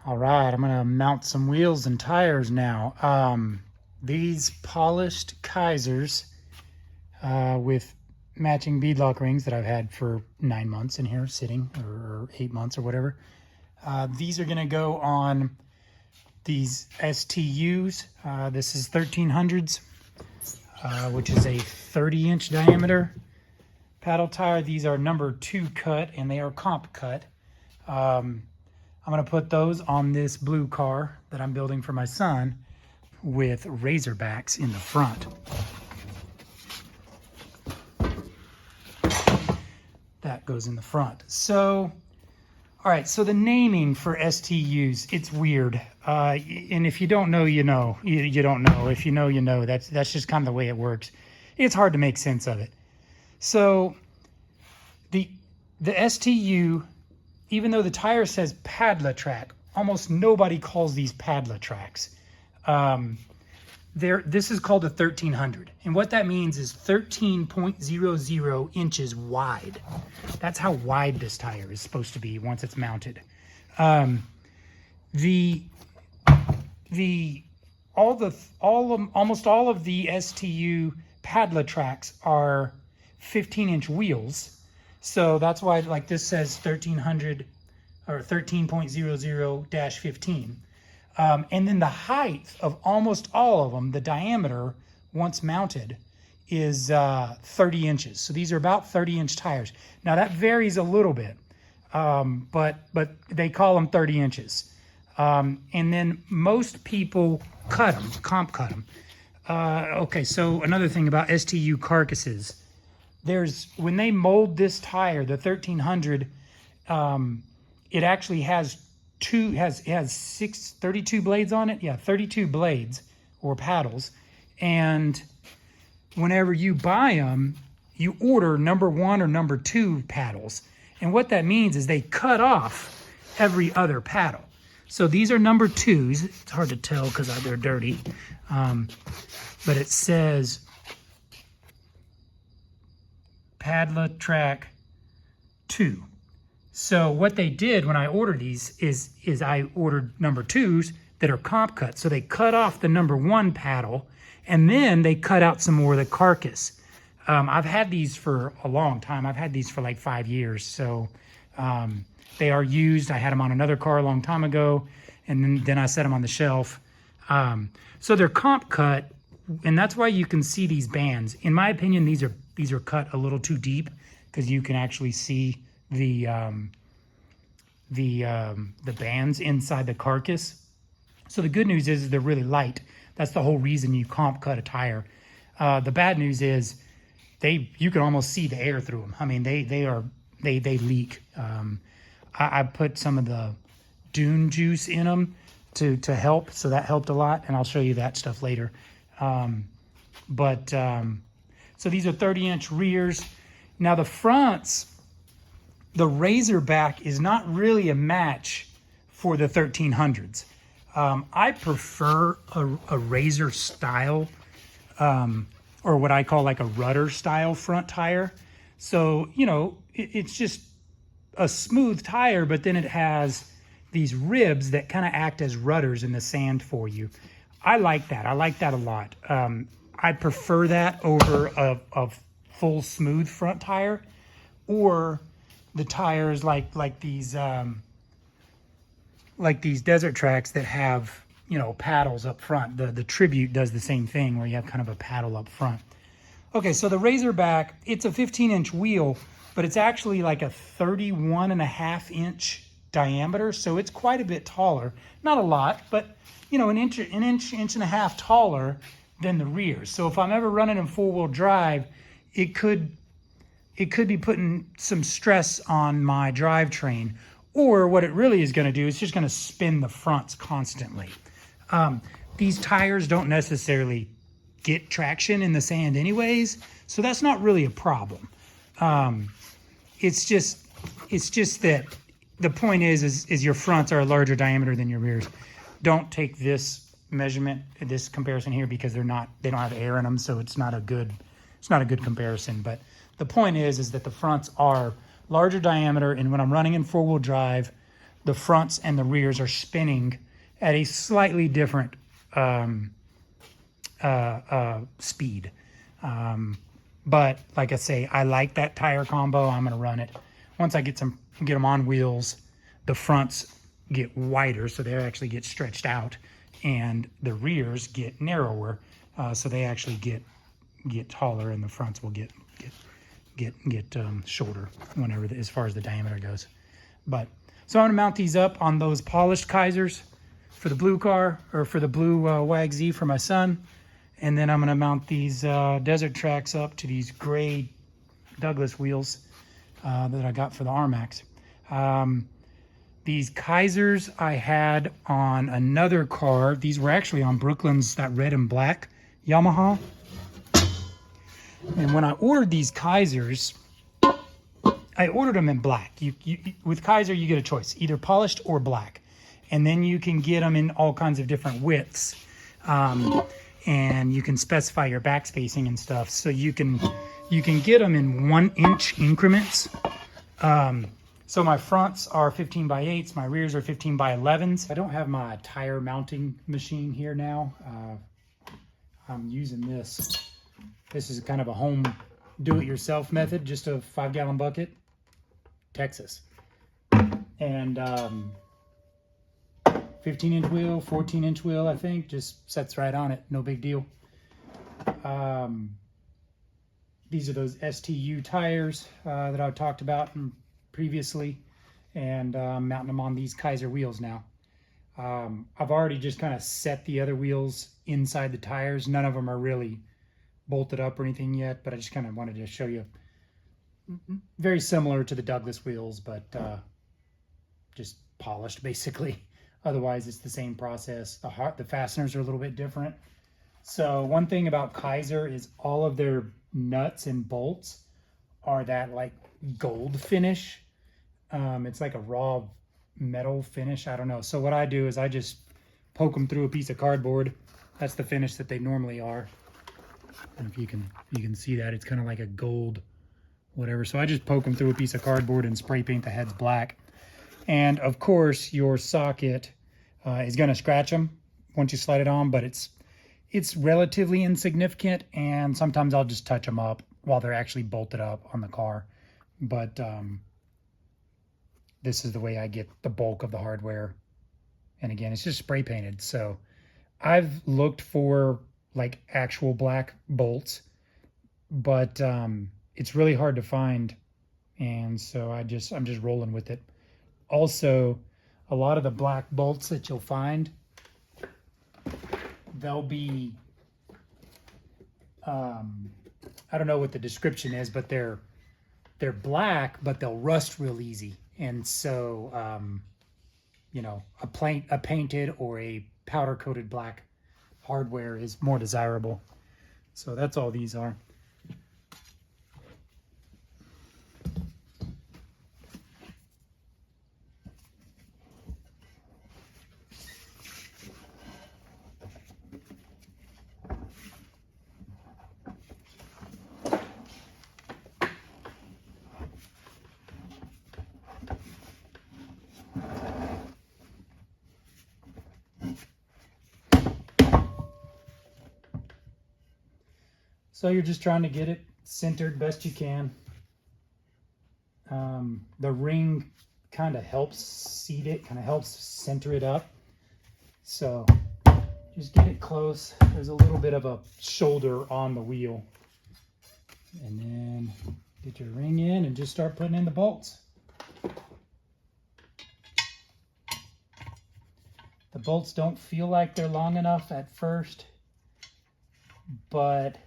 All right, I'm gonna mount some wheels and tires now. These polished Kiesers with matching beadlock rings that I've had for 9 months in here sitting, or 8 months or whatever. These are gonna go on these STUs. This is 1300s, which is a 30-inch diameter paddle tire. These are number 2 cut and they are comp cut. I'm going to put those on this blue car that I'm building for my son with Razorbacks in the front. That goes in the front. So, all right, so the naming for STUs, it's weird. And if you don't know, you know. You don't know. If you know, you know. That's just kind of the way it works. It's hard to make sense of it. So the STU, even though the tire says Padla Trak, almost nobody calls these Padla Traks. This is called a 1300. And what that means is 13.00 inches wide. That's how wide this tire is supposed to be once it's mounted. Almost all of the STU Padla Traks are 15-inch wheels. So that's why, like, this says 1300 or 13.00-15. And then the height of almost all of them, the diameter once mounted, is 30 inches. So these are about 30-inch tires. Now that varies a little bit, but they call them 30 inches. And then most people cut them, comp cut them. Okay, so another thing about STU carcasses. When they mold this tire, the 1300, it actually has 32 blades on it. Yeah, 32 blades or paddles. And whenever you buy them, you order number 1 or number 2 paddles. And what that means is they cut off every other paddle. So these are number 2s. It's hard to tell because they're dirty. But it says Padla Trak 2. So what they did when I ordered these is I ordered number 2s that are comp cut. So they cut off the number 1 paddle and then they cut out some more of the carcass. I've had these for a long time. I've had these for like 5 years. So they are used. I had them on another car a long time ago, and then I set them on the shelf. So they're comp cut, and that's why you can see these bands. In my opinion, these are cut a little too deep because you can actually see the bands inside the carcass. So the good news is they're really light. That's the whole reason you comp cut a tire. The bad news is you can almost see the air through them. I mean, they leak. I put some of the Dune juice in them to help, so that helped a lot, and I'll show you that stuff later. So these are 30-inch rears. Now the fronts, the Razorback is not really a match for the 1300s. I prefer a Razor style, or what I call like a rudder style front tire. So, you know, it's just a smooth tire, but then it has these ribs that kind of act as rudders in the sand for you. I like that. I like that a lot. I prefer that over a full smooth front tire, or the tires like these Desert Traks that have, you know, paddles up front. The Tribute does the same thing where you have kind of a paddle up front. Okay, so the Razorback, it's a 15-inch wheel, but it's actually like a 31.5-inch diameter, so it's quite a bit taller. Not a lot, but, you know, an inch and a half taller than the rears. So if I'm ever running in four-wheel drive, it could be putting some stress on my drivetrain. Or what it really is going to do is just going to spin the fronts constantly. These tires don't necessarily get traction in the sand anyways, so that's not really a problem. It's just that the point is your fronts are a larger diameter than your rears. Don't take this measurement, this comparison here, because they don't have air in them, so it's not a good comparison. But the point is that the fronts are larger diameter, and when I'm running in four-wheel drive, the fronts and the rears are spinning at a slightly different speed. But like I say, I like that tire combo. I'm gonna run it. Once I get them on wheels, the fronts get wider, so they actually get stretched out, and the rears get narrower, so they actually get taller, and the fronts will get shorter whenever as far as the diameter goes. But so I'm gonna mount these up on those polished Kiesers for the blue car, or for the blue YXZ for my son. And then I'm gonna mount these Desert Traks up to these gray Douglas wheels that I got for the RMAX. These Kiesers I had on another car. These were actually on Brooklyn's, that red and black Yamaha. And when I ordered these Kiesers, I ordered them in black. With Kieser, you get a choice, either polished or black. And then you can get them in all kinds of different widths. And you can specify your back spacing and stuff. So you can get them in 1 inch increments. So my fronts are 15 by 8s, my rears are 15 by 11s. I don't have my tire mounting machine here now. I'm using this. This is kind of a home do-it-yourself method, just a 5-gallon bucket, Texas. And 15-inch wheel, 14-inch wheel, I think, just sets right on it, no big deal. These are those STU tires that I talked about previously, and I'm mounting them on these Kieser wheels now. I've already just kind of set the other wheels inside the tires. None of them are really bolted up or anything yet, but I just kind of wanted to show you. Very similar to the Douglas wheels, but just polished basically. Otherwise, it's the same process. The fasteners are a little bit different. So one thing about Kieser is all of their nuts and bolts are that like gold finish. It's like a raw metal finish. I don't know. So what I do is I just poke them through a piece of cardboard. That's the finish that they normally are. And if you can see that, it's kind of like a gold whatever. So I just poke them through a piece of cardboard and spray paint the heads black. And of course, your socket is going to scratch them once you slide it on, but it's relatively insignificant. And sometimes I'll just touch them up while they're actually bolted up on the car. But this is the way I get the bulk of the hardware. And again, it's just spray painted. So I've looked for like actual black bolts, but it's really hard to find. And so I'm just rolling with it. Also, a lot of the black bolts that you'll find, they'll be, I don't know what the description is, but they're black, but they'll rust real easy. And so, you know, a painted or a powder coated black hardware is more desirable. So that's all these are. So you're just trying to get it centered best you can. The ring kind of helps seat it, kind of helps center it up. So just get it close. There's a little bit of a shoulder on the wheel. And then get your ring in and just start putting in the bolts. The bolts don't feel like they're long enough at first, but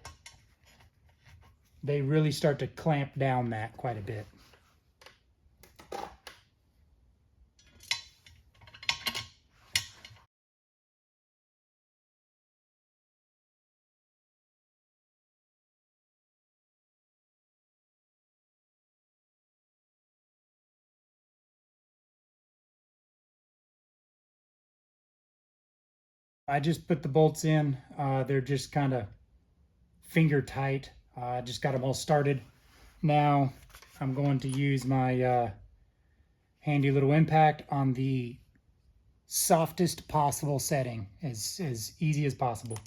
they really start to clamp down that quite a bit. I just put the bolts in. They're just kind of finger tight. Just got them all started. Now I'm going to use my Handy little impact on the softest possible setting, as easy as possible.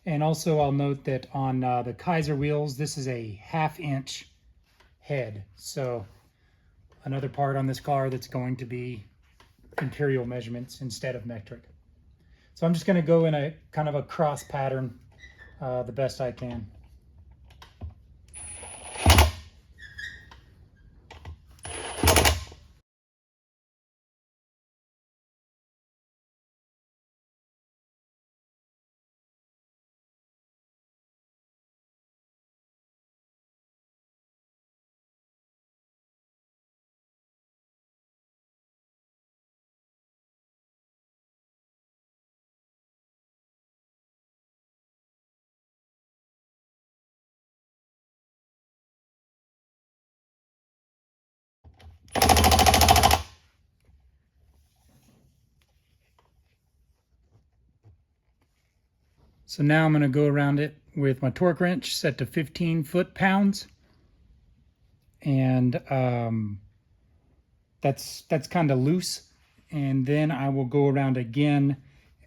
And also I'll note that on the Kieser wheels, this is a 1/2 inch head. So another part on this car that's going to be imperial measurements instead of metric. So I'm just going to go in a kind of a cross pattern the best I can. So now I'm going to go around it with my torque wrench set to 15 foot-pounds. And that's kind of loose. And then I will go around again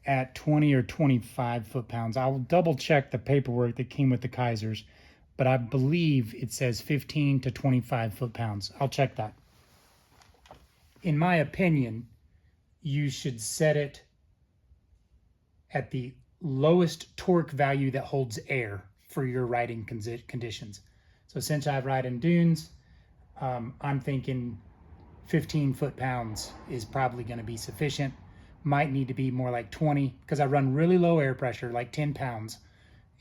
at 20 or 25 foot-pounds. I will double check the paperwork that came with the Kiesers, but I believe it says 15 to 25 foot-pounds. I'll check that. In my opinion, you should set it at the lowest torque value that holds air for your riding conditions. So since I ride in dunes, I'm thinking 15 foot-pounds is probably going to be sufficient. Might need to be more like 20 because I run really low air pressure, like 10 pounds.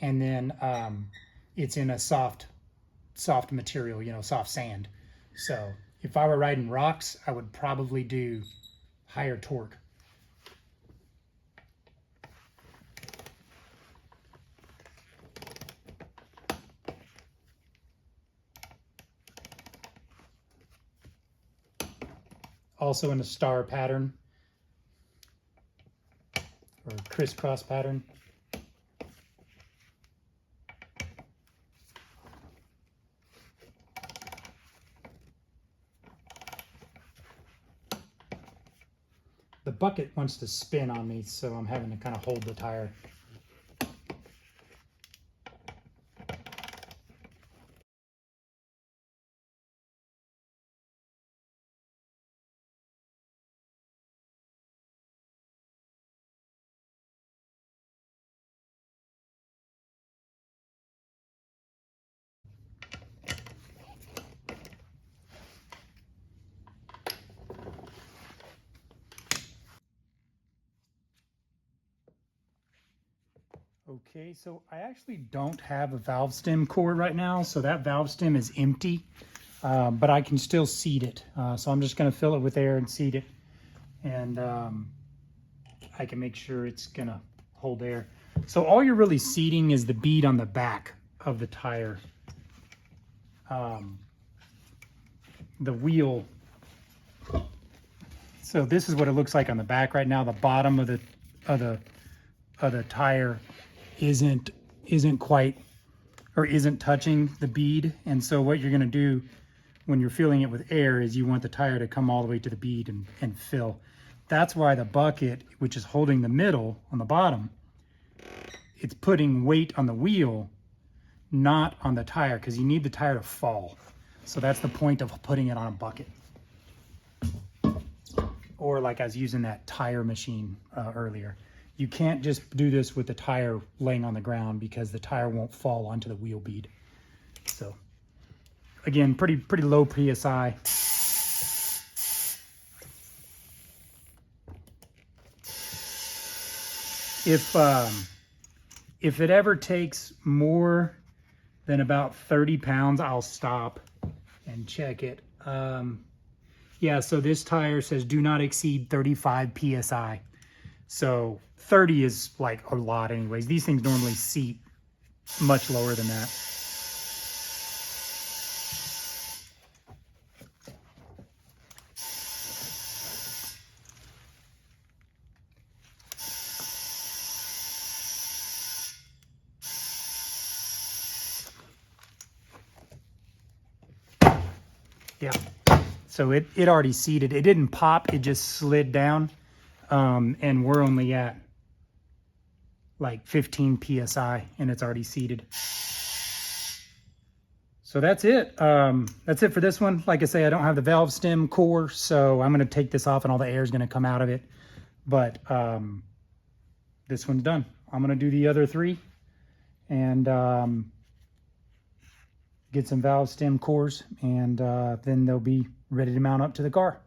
And then it's in a soft material, you know, soft sand. So if I were riding rocks, I would probably do higher torque. Also in a star pattern or crisscross pattern. The bucket wants to spin on me, so I'm having to kind of hold the tire. Okay, so I actually don't have a valve stem cord right now, so that valve stem is empty, but I can still seat it. So I'm just going to fill it with air and seat it, and I can make sure it's going to hold air. So all you're really seating is the bead on the back of the tire. The wheel. So this is what it looks like on the back right now. The bottom of the tire isn't quite, or isn't touching the bead. And so what you're going to do when you're filling it with air is you want the tire to come all the way to the bead and fill. That's why the bucket, which is holding the middle on the bottom, it's putting weight on the wheel, not on the tire, because you need the tire to fall. So that's the point of putting it on a bucket. Or like I was using that tire machine earlier. You can't just do this with the tire laying on the ground because the tire won't fall onto the wheel bead. So again, pretty low PSI. If it ever takes more than about 30 pounds, I'll stop and check it. Yeah, so this tire says do not exceed 35 PSI. So 30 is like a lot anyways. These things normally seat much lower than that. Yeah, So it already seated. It didn't pop, it just slid down. And we're only at like 15 PSI and it's already seated. So that's it. That's it for this one. Like I say, I don't have the valve stem core, so I'm going to take this off and all the air is going to come out of it. But this one's done. I'm going to do the other three and get some valve stem cores, and then they'll be ready to mount up to the car.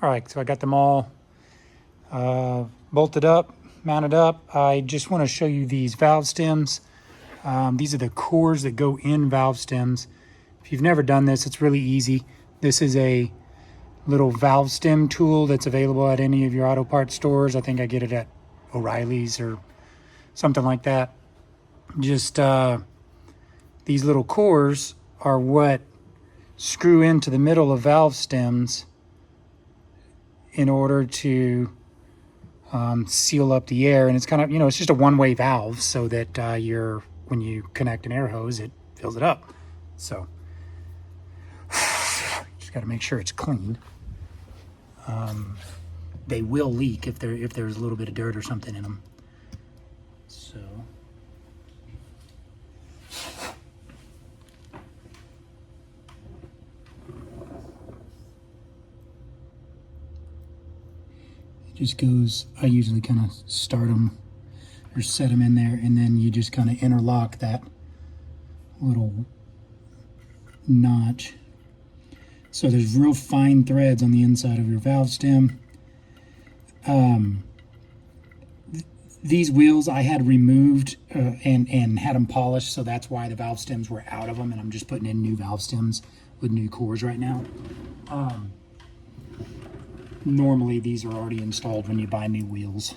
All right, so I got them all bolted up, mounted up. I just want to show you these valve stems. These are the cores that go in valve stems. If you've never done this, it's really easy. This is a little valve stem tool that's available at any of your auto parts stores. I think I get it at O'Reilly's or something like that. Just these little cores are what screw into the middle of valve stems in order to seal up the air. And it's kind of, it's just a one-way valve so that when you connect an air hose, it fills it up. So just got to make sure it's clean. They will leak if there's a little bit of dirt or something in them. So just goes, I usually kind of start them or set them in there, and then you just kind of interlock that little notch. So there's real fine threads on the inside of your valve stem. These wheels I had removed and had them polished, so that's why the valve stems were out of them, and I'm just putting in new valve stems with new cores right now. Normally these are already installed when you buy new wheels.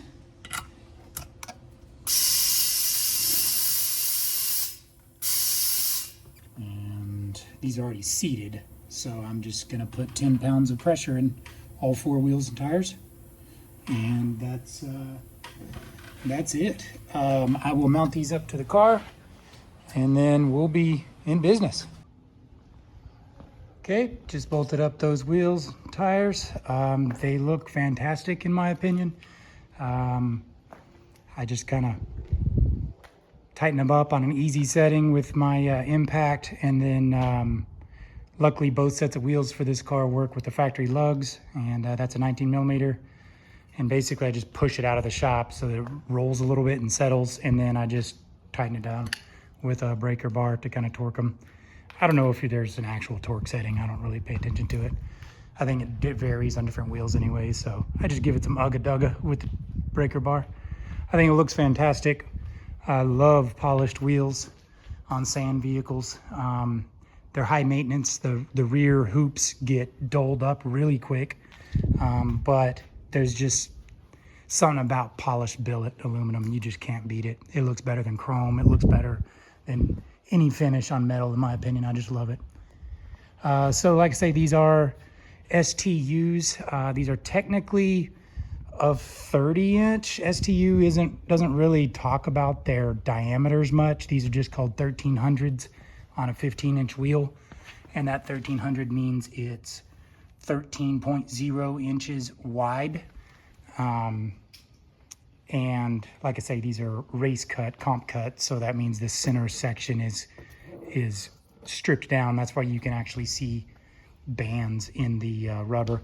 And these are already seated, so I'm just gonna put 10 pounds of pressure in all 4 wheels and tires, and that's it. I will mount these up to the car and then we'll be in business. Okay, just bolted up those wheels, tires. They look fantastic in my opinion. I just kind of tighten them up on an easy setting with my impact, and then luckily both sets of wheels for this car work with the factory lugs, and that's a 19 millimeter. And basically I just push it out of the shop so that it rolls a little bit and settles, and then I just tighten it down with a breaker bar to kind of torque them. I don't know if there's an actual torque setting. I don't really pay attention to it. I think it varies on different wheels anyway, so I just give it some ugga-dugga with the breaker bar. I think it looks fantastic. I love polished wheels on sand vehicles. They're high maintenance. The rear hoops get dulled up really quick, but there's just something about polished billet aluminum. You just can't beat it. It looks better than chrome. It looks better than any finish on metal, in my opinion. I just love it. So like I say, these are STUs. These are technically a 30-inch. STU doesn't really talk about their diameters much. These are just called 1300s on a 15-inch wheel, and that 1300 means it's 13.0 inches wide. And like I say, these are race cut, comp cut, so that means the center section is stripped down. That's why you can actually see bands in the rubber.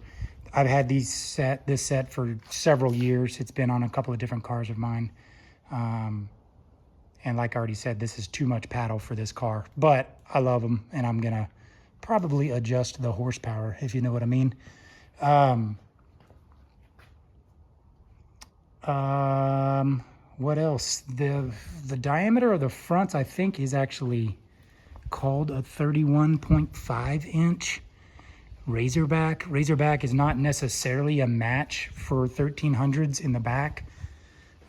I've had this set for several years. It's been on a couple of different cars of mine. And like I already said, this is too much paddle for this car, but I love them, and I'm gonna probably adjust the horsepower, if you know what I mean. What else? The diameter of the fronts, I think, is actually called a 31.5 inch Razorback. Razorback is not necessarily a match for 1300s in the back.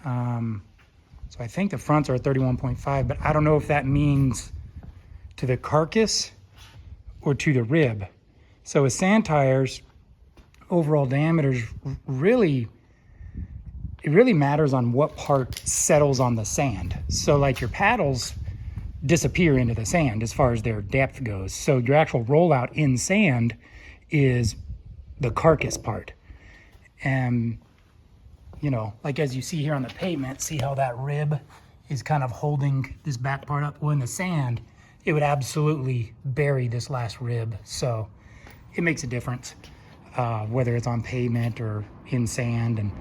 So I think the fronts are 31.5, but I don't know if that means to the carcass or to the rib. So with sand tires, overall diameters really, it really matters on what part settles on the sand. So like your paddles disappear into the sand as far as their depth goes. So your actual rollout in sand is the carcass part. And, you know, like as you see here on the pavement, see how that rib is kind of holding this back part up? Well, in the sand, it would absolutely bury this last rib. So it makes a difference, whether it's on pavement or in sand, and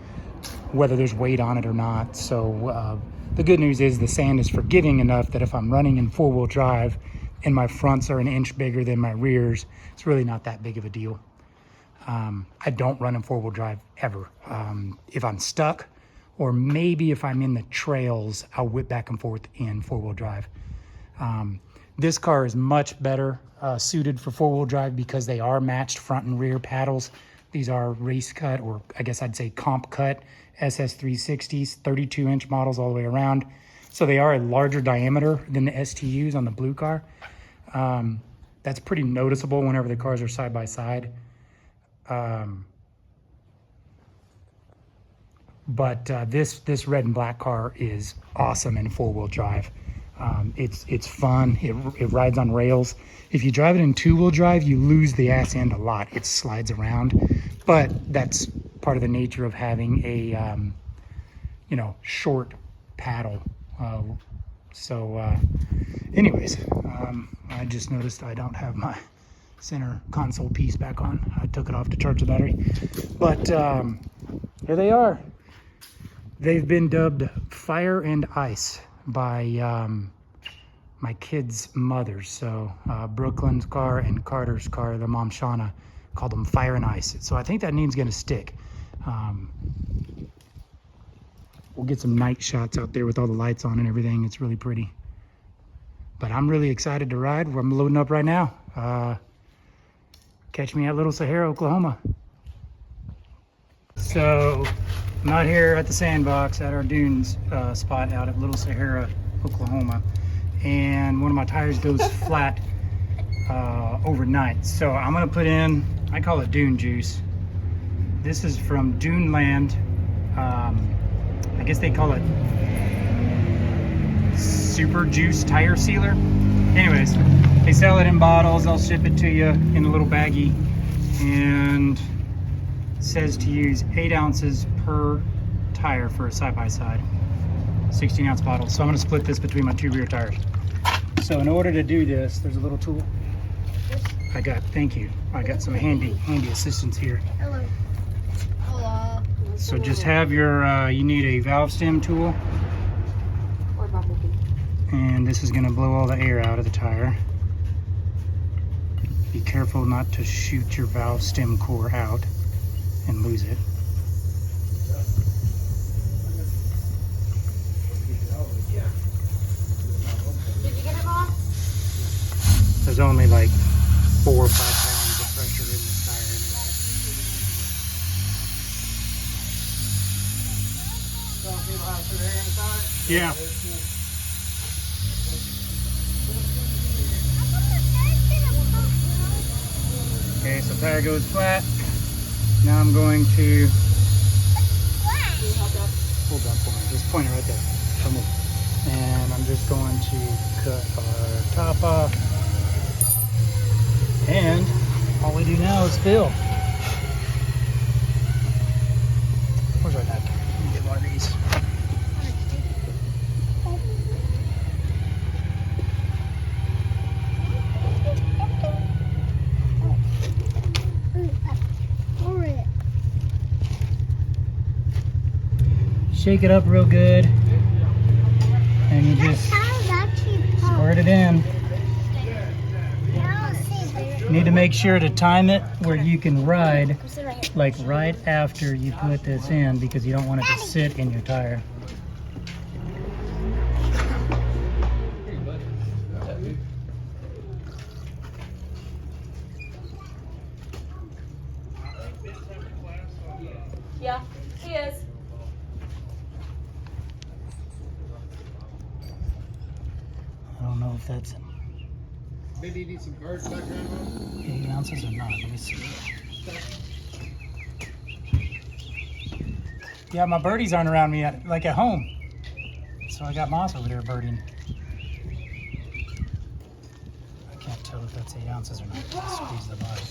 whether there's weight on it or not. So the good news is the sand is forgiving enough that if I'm running in four-wheel drive and my fronts are an inch bigger than my rears, it's really not that big of a deal. I don't run in four-wheel drive ever. If I'm stuck, or maybe if I'm in the trails, I'll whip back and forth in four-wheel drive. This car is much better suited for four-wheel drive because they are matched front and rear paddles. These are race cut, or I guess I'd say comp cut SS360s, 32-inch models all the way around. So they are a larger diameter than the STUs on the blue car. That's pretty noticeable whenever the cars are side by side. But this red and black car is awesome in four-wheel drive. It's fun. It rides on rails. If you drive it in two-wheel drive, you lose the ass end a lot. It slides around, but that's part of the nature of having a you know, short paddle. Anyways, I just noticed I don't have my center console piece back on. I took it off to charge the battery, but here they are. They've been dubbed Fire and Ice by my kids' mothers. So Brooklyn's car and Carter's car, their mom Shauna, called them Fire and Ice. So I think that name's gonna stick. We'll get some night shots out there with all the lights on and everything. It's really pretty. But I'm really excited to ride. I'm loading up right now. Catch me at Little Sahara, Oklahoma. So I'm out here at the sandbox at our dunes spot out at Little Sahara, Oklahoma. And one of my tires goes flat overnight. So I'm gonna put in, I call it dune juice. This is from Dune Land. I guess they call it Super Juice Tire Sealer. Anyways, they sell it in bottles. They'll ship it to you in a little baggie, and it says to use 8 ounces per tire for a side-by-side, 16-ounce bottle. So I'm going to split this between my 2 rear tires. So in order to do this, there's a little tool. Thank you. I got some handy assistance here. Hello. Hello. So just have your, you need a valve stem tool. And this is going to blow all the air out of the tire. Be careful not to shoot your valve stem core out and lose it. Did you get it, Bob? There's only like 4 or 5 pounds of pressure in this tire anyway. Yeah. Okay, so tire goes flat. Now I'm going to hold that for me. Just point it right there. Come on. And I'm just going to cut our top off. And all we do now is fill. Where's our napkin? Let me get one of these. Shake it up real good, and you just squirt it in. You need to make sure to time it where you can ride, like right after you put this in, because you don't want it to sit in your tire. Yeah, he is. I don't know if that's Maybe you need some cards back around. 8 ounces or not? Let me see. Yeah, my birdies aren't around me like at home. So I got Moss over there birding. I can't tell if that's 8 ounces or not. Let's squeeze the bottle.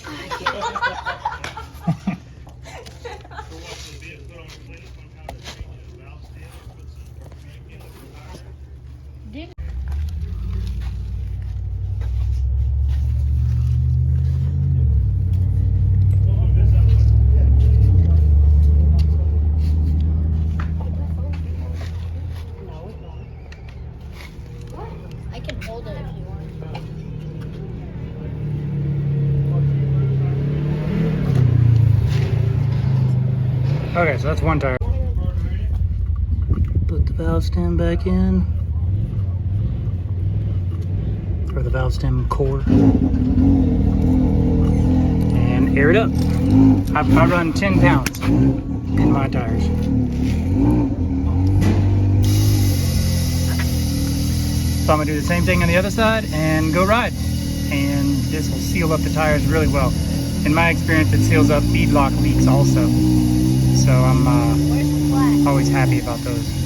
I can hold it if you want. Okay, so that's one tire. Put the valve stem back in. Or the valve stem core. And air it up. I run 10 pounds in my tires. So I'm gonna do the same thing on the other side and go ride. And this will seal up the tires really well. In my experience, it seals up beadlock leaks also. So I'm Where's the flag? always happy about those.